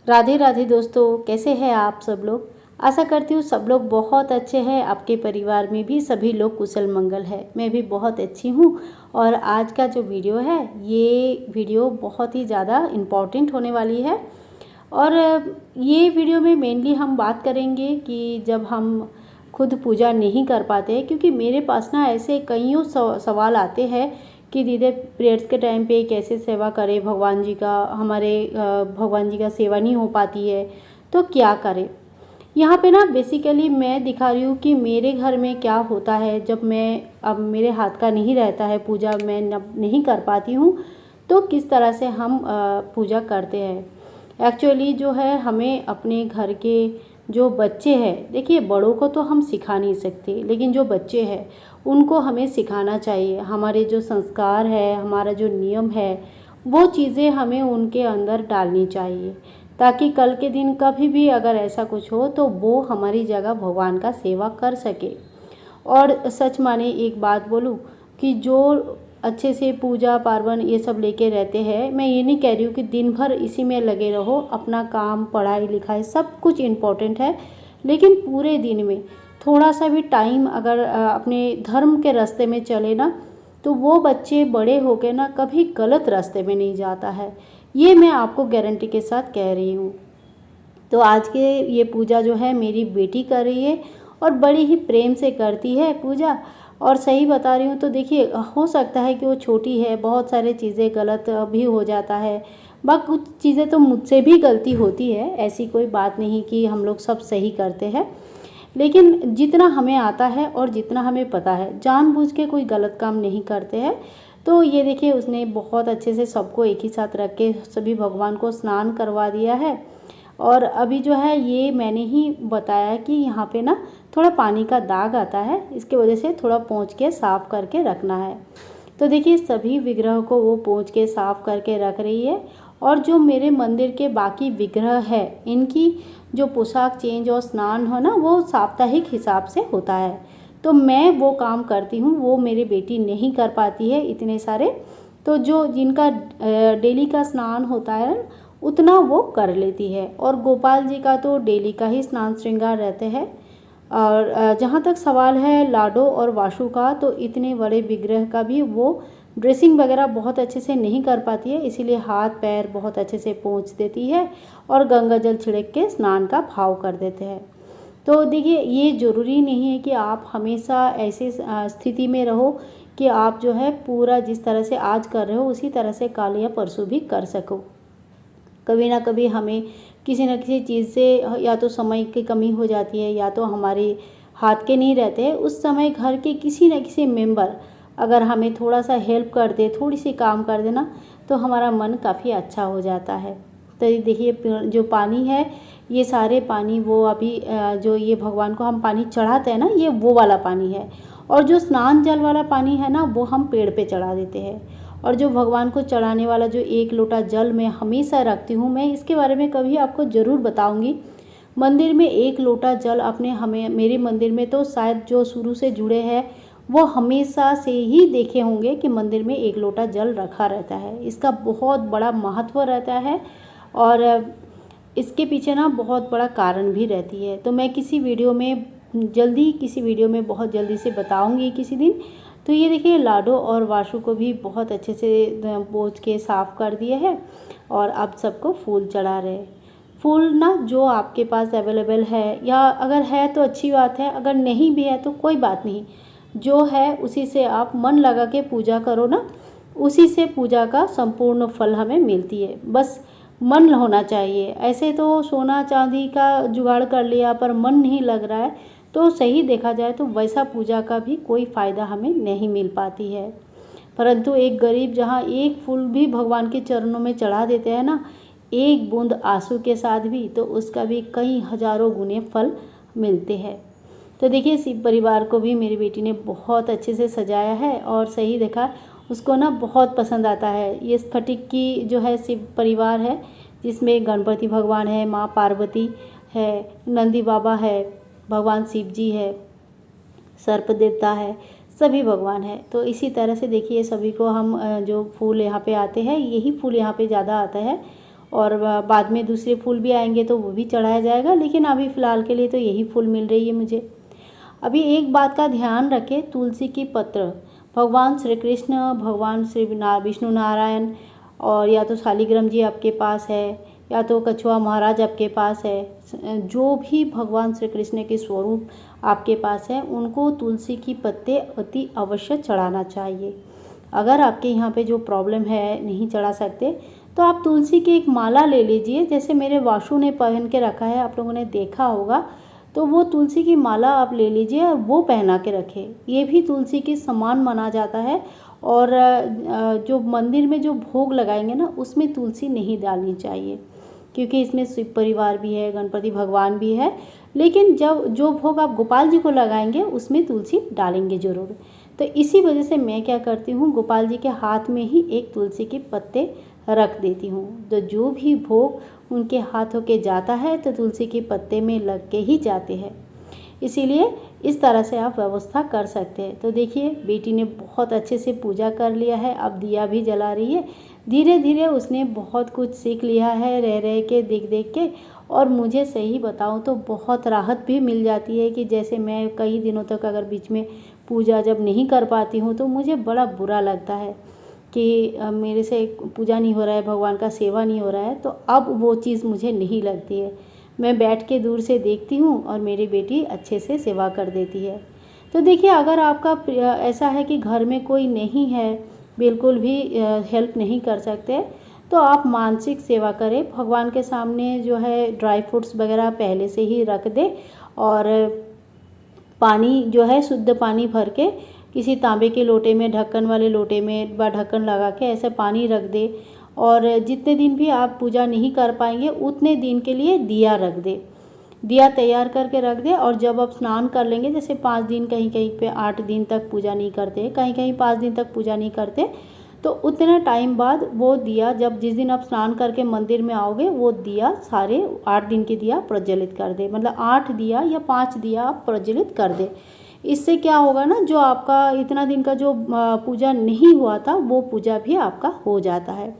राधे राधे दोस्तों, कैसे हैं आप सब लोग। आशा करती हूँ सब लोग बहुत अच्छे हैं। आपके परिवार में भी सभी लोग कुशल मंगल है। मैं भी बहुत अच्छी हूँ। और आज का जो वीडियो है ये वीडियो बहुत ही ज़्यादा इम्पॉर्टेंट होने वाली है। और ये वीडियो में मेनली हम बात करेंगे कि जब हम खुद पूजा नहीं कर पाते, क्योंकि मेरे पास ना ऐसे कईयों सवाल आते हैं कि दीदी पीरियड्स के टाइम पे कैसे सेवा करें भगवान जी का, हमारे भगवान जी का सेवा नहीं हो पाती है तो क्या करें। यहाँ पे ना बेसिकली मैं दिखा रही हूँ कि मेरे घर में क्या होता है जब मैं, अब मेरे हाथ का नहीं रहता है पूजा, मैं नहीं कर पाती हूँ तो किस तरह से हम पूजा करते हैं। एक्चुअली जो है हमें अपने घर के जो बच्चे हैं, देखिए बड़ों को तो हम सिखा नहीं सकते, लेकिन जो बच्चे हैं उनको हमें सिखाना चाहिए। हमारे जो संस्कार है, हमारा जो नियम है, वो चीज़ें हमें उनके अंदर डालनी चाहिए, ताकि कल के दिन कभी भी अगर ऐसा कुछ हो तो वो हमारी जगह भगवान का सेवा कर सके। और सच माने एक बात बोलूँ कि जो अच्छे से पूजा पार्वण ये सब लेके रहते हैं, मैं ये नहीं कह रही हूँ कि दिन भर इसी में लगे रहो, अपना काम पढ़ाई लिखाई सब कुछ इम्पोर्टेंट है, लेकिन पूरे दिन में थोड़ा सा भी टाइम अगर अपने धर्म के रास्ते में चले ना, तो वो बच्चे बड़े होकर ना कभी गलत रास्ते में नहीं जाता है। ये मैं आपको गारंटी के साथ कह रही हूँ। तो आज के ये पूजा जो है मेरी बेटी कर रही है और बड़ी ही प्रेम से करती है पूजा। और सही बता रही हूँ तो देखिए, हो सकता है कि वो छोटी है, बहुत सारे चीज़ें गलत भी हो जाता है, बाकी कुछ चीज़ें तो मुझसे भी गलती होती है, ऐसी कोई बात नहीं कि हम लोग सब सही करते हैं। लेकिन जितना हमें आता है और जितना हमें पता है, जानबूझ के कोई गलत काम नहीं करते हैं। तो ये देखिए उसने बहुत अच्छे से सबको एक ही साथ रख के सभी भगवान को स्नान करवा दिया है। और अभी जो है ये मैंने ही बताया कि यहाँ पे ना थोड़ा पानी का दाग आता है, इसकी वजह से थोड़ा पोंछ के साफ़ करके रखना है। तो देखिए सभी विग्रह को वो पोंछ के साफ़ करके रख रही है। और जो मेरे मंदिर के बाकी विग्रह है, इनकी जो पोशाक चेंज और स्नान हो ना, वो साप्ताहिक हिसाब से होता है। तो मैं वो काम करती हूँ, वो मेरी बेटी नहीं कर पाती है इतने सारे। तो जो जिनका डेली का स्नान होता है उतना वो कर लेती है। और गोपाल जी का तो डेली का ही स्नान श्रृंगार रहते हैं। और जहाँ तक सवाल है लाडो और वाशु का, तो इतने बड़े विग्रह का भी वो ड्रेसिंग वगैरह बहुत अच्छे से नहीं कर पाती है, इसीलिए हाथ पैर बहुत अच्छे से पोंछ देती है और गंगा जल छिड़क के स्नान का भाव कर देते हैं। तो देखिए ये ज़रूरी नहीं है कि आप हमेशा ऐसे स्थिति में रहो कि आप जो है पूरा जिस तरह से आज कर रहे हो उसी तरह से कल या परसों भी कर सको। कभी ना कभी हमें किसी न किसी चीज़ से या तो समय की कमी हो जाती है, या तो हमारे हाथ के नहीं रहते। उस समय घर के किसी न किसी मेंबर अगर हमें थोड़ा सा हेल्प कर दे, थोड़ी सी काम कर देना, तो हमारा मन काफ़ी अच्छा हो जाता है। तो ये देखिए जो पानी है, ये सारे पानी वो अभी जो ये भगवान को हम पानी चढ़ाते हैं ना, ये वो वाला पानी है। और जो स्नान जल वाला पानी है ना, वो हम पेड़ पे चढ़ा देते हैं। और जो भगवान को चढ़ाने वाला जो 1 लोटा जल मैं हमेशा रखती हूँ, मैं इसके बारे में कभी आपको ज़रूर बताऊँगी। मंदिर में 1 लोटा जल अपने हमें, मेरे मंदिर में तो शायद जो शुरू से जुड़े हैं वो हमेशा से ही देखे होंगे कि मंदिर में 1 लोटा जल रखा रहता है। इसका बहुत बड़ा महत्व रहता है और इसके पीछे ना बहुत बड़ा कारण भी रहती है। तो मैं किसी वीडियो में बहुत जल्दी से बताऊँगी किसी दिन। तो ये देखिए लाडो और वाशु को भी बहुत अच्छे से पोंछ के साफ़ कर दिए है और अब सबको फूल चढ़ा रहे हैं। फूल ना जो आपके पास अवेलेबल है, या अगर है तो अच्छी बात है, अगर नहीं भी है तो कोई बात नहीं, जो है उसी से आप मन लगा के पूजा करो ना, उसी से पूजा का संपूर्ण फल हमें मिलती है। बस मन होना चाहिए। ऐसे तो सोना चांदी का जुगाड़ कर लिया पर मन नहीं लग रहा है, तो सही देखा जाए तो वैसा पूजा का भी कोई फ़ायदा हमें नहीं मिल पाती है। परंतु एक गरीब जहाँ एक फूल भी भगवान के चरणों में चढ़ा देते हैं ना, एक बूंद आंसू के साथ भी, तो उसका भी कई हजारों गुने फल मिलते हैं। तो देखिए शिव परिवार को भी मेरी बेटी ने बहुत अच्छे से सजाया है और सही देखा, उसको ना बहुत पसंद आता है। ये स्फटिक की जो है शिव परिवार है, जिसमें गणपति भगवान है, माँ पार्वती है, नंदी बाबा है, भगवान शिव जी है, सर्प देवता है, सभी भगवान है। तो इसी तरह से देखिए सभी को हम जो फूल यहाँ पे आते हैं, यही फूल यहाँ पे ज़्यादा आता है। और बाद में दूसरे फूल भी आएंगे तो वो भी चढ़ाया जाएगा, लेकिन अभी फ़िलहाल के लिए तो यही फूल मिल रही है मुझे। अभी एक बात का ध्यान रखें, तुलसी की पत्र भगवान श्री कृष्ण, भगवान श्री विष्णु नारायण, और या तो शालिग्राम जी आपके पास है या तो कछुआ महाराज आपके पास है, जो भी भगवान श्री कृष्ण के स्वरूप आपके पास है उनको तुलसी की पत्ते अति अवश्य चढ़ाना चाहिए। अगर आपके यहाँ पे जो प्रॉब्लम है नहीं चढ़ा सकते तो आप तुलसी की एक माला ले लीजिए, जैसे मेरे वाशु ने पहन के रखा है, आप लोगों ने देखा होगा, तो वो तुलसी की माला आप ले लीजिए और वो पहना के रखें। ये भी तुलसी के समान माना जाता है। और जो मंदिर में जो भोग लगाएंगे ना उसमें तुलसी नहीं डालनी चाहिए, क्योंकि इसमें शिव परिवार भी है, गणपति भगवान भी है, लेकिन जब जो भोग आप गोपाल जी को लगाएंगे उसमें तुलसी डालेंगे ज़रूर। तो इसी वजह से मैं क्या करती हूँ, गोपाल जी के हाथ में ही एक तुलसी के पत्ते रख देती हूँ। तो जो भी भोग उनके हाथ होके जाता है तो तुलसी के पत्ते में लग के ही जाते हैं, इसीलिए इस तरह से आप व्यवस्था कर सकते हैं। तो देखिए बेटी ने बहुत अच्छे से पूजा कर लिया है, अब दिया भी जला रही है। धीरे धीरे उसने बहुत कुछ सीख लिया है, रह रह के देख देख के, और मुझे सही बताऊं तो बहुत राहत भी मिल जाती है कि जैसे मैं कई दिनों तक अगर बीच में पूजा जब नहीं कर पाती हूँ तो मुझे बड़ा बुरा लगता है कि मेरे से पूजा नहीं हो रहा है, भगवान का सेवा नहीं हो रहा है, तो अब वो चीज़ मुझे नहीं लगती है। मैं बैठ के दूर से देखती हूँ और मेरी बेटी अच्छे से सेवा कर देती है। तो देखिए अगर आपका ऐसा है कि घर में कोई नहीं है, बिल्कुल भी हेल्प नहीं कर सकते, तो आप मानसिक सेवा करें। भगवान के सामने जो है ड्राई फ्रूट्स वगैरह पहले से ही रख दे, और पानी जो है शुद्ध पानी भर के किसी तांबे के लोटे में, ढक्कन वाले लोटे में ढक्कन लगा के ऐसे पानी रख दे, और जितने दिन भी आप पूजा नहीं कर पाएंगे उतने दिन के लिए दिया रख दे, दिया तैयार करके रख दे। और जब आप स्नान कर लेंगे, जैसे 5 दिन, कहीं कहीं पे 8 दिन तक पूजा नहीं करते, कहीं कहीं 5 दिन तक पूजा नहीं करते, तो उतने टाइम बाद वो दिया, जब जिस दिन आप स्नान करके मंदिर में आओगे वो दिया सारे 8 दिन के दिया प्रज्वलित कर दे, मतलब 8 दिया या 5 दिया आप प्रज्वलित कर दे। इससे क्या होगा ना, जो आपका इतना दिन का जो पूजा नहीं हुआ था वो पूजा भी आपका हो जाता है।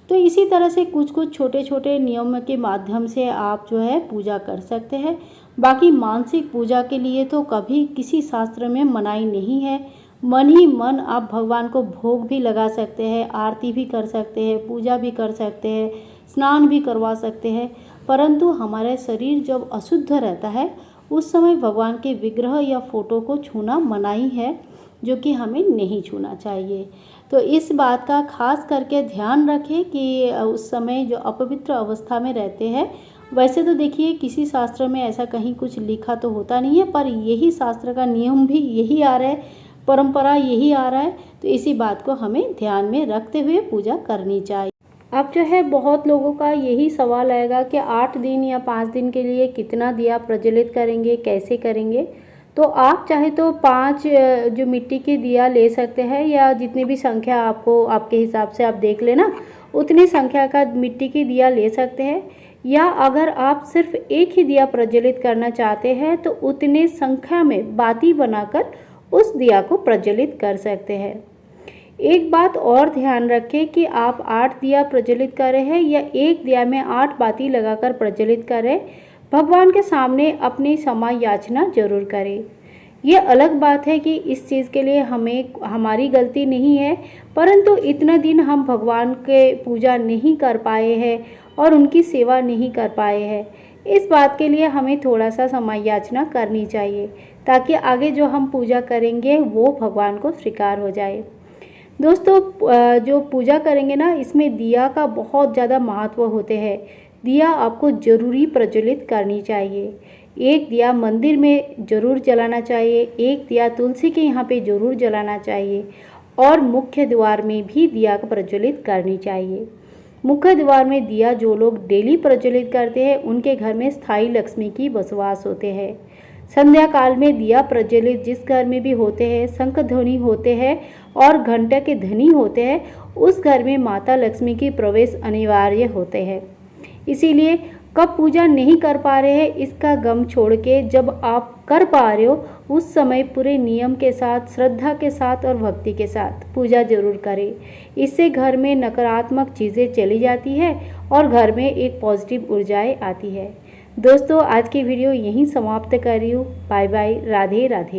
तो इसी तरह से कुछ कुछ छोटे छोटे नियम के माध्यम से आप जो है पूजा कर सकते हैं। बाकी मानसिक पूजा के लिए तो कभी किसी शास्त्र में मनाही नहीं है। मन ही मन आप भगवान को भोग भी लगा सकते हैं, आरती भी कर सकते हैं, पूजा भी कर सकते हैं, स्नान भी करवा सकते हैं, परंतु हमारा शरीर जब अशुद्ध रहता है उस समय भगवान के विग्रह या फोटो को छूना मनाही है, जो कि हमें नहीं छूना चाहिए। तो इस बात का खास करके ध्यान रखें कि उस समय जो अपवित्र अवस्था में रहते हैं, वैसे तो देखिए किसी शास्त्र में ऐसा कहीं कुछ लिखा तो होता नहीं है, पर यही शास्त्र का नियम भी यही आ रहा है, परंपरा यही आ रहा है, तो इसी बात को हमें ध्यान में रखते हुए पूजा करनी चाहिए। अब जो है बहुत लोगों का यही सवाल आएगा कि 8 दिन या 5 दिन के लिए कितना दिया प्रज्वलित करेंगे, कैसे करेंगे। तो आप चाहे तो 5 जो मिट्टी के दिया ले सकते हैं, या जितनी भी संख्या आपको आपके हिसाब से आप देख लेना, उतनी संख्या का मिट्टी की दिया ले सकते हैं। या अगर आप सिर्फ एक ही दिया प्रज्वलित करना चाहते हैं तो उतने संख्या में बाती बनाकर उस दिया को प्रज्वलित कर सकते हैं। एक बात और ध्यान रखें कि आप 8 दिया प्रज्वलित कर रहे हैं या एक दिया में 8 बाती लगाकर प्रज्वलित करें, भगवान के सामने अपनी क्षमा याचना जरूर करें। ये अलग बात है कि इस चीज़ के लिए हमारी गलती नहीं है, परंतु इतना दिन हम भगवान के पूजा नहीं कर पाए हैं और उनकी सेवा नहीं कर पाए हैं, इस बात के लिए हमें थोड़ा सा क्षमा याचना करनी चाहिए, ताकि आगे जो हम पूजा करेंगे वो भगवान को स्वीकार हो जाए। दोस्तों जो पूजा करेंगे ना, इसमें दिया का बहुत ज़्यादा महत्व होते हैं। दिया आपको ज़रूरी प्रज्वलित करनी चाहिए। एक दिया मंदिर में ज़रूर जलाना चाहिए, एक दिया तुलसी के यहाँ पे ज़रूर जलाना चाहिए, और मुख्य द्वार में भी दिया को प्रज्वलित करनी चाहिए। मुख्य द्वार में दिया जो लोग डेली प्रज्वलित करते हैं उनके घर में स्थायी लक्ष्मी की बसवास होते हैं। संध्या काल में दिया प्रज्वलित जिस घर में भी होते हैं, शंख ध्वनि होते हैं और घंटा के ध्वनि होते हैं, उस घर में माता लक्ष्मी की प्रवेश अनिवार्य होते हैं। इसीलिए कब पूजा नहीं कर पा रहे हैं इसका गम छोड़ के जब आप कर पा रहे हो उस समय पूरे नियम के साथ, श्रद्धा के साथ और भक्ति के साथ पूजा जरूर करें। इससे घर में नकारात्मक चीज़ें चली जाती है और घर में एक पॉजिटिव ऊर्जाएं आती है। दोस्तों आज की वीडियो यहीं समाप्त कर रही हूँ। Bye bye, Radhe Radhe.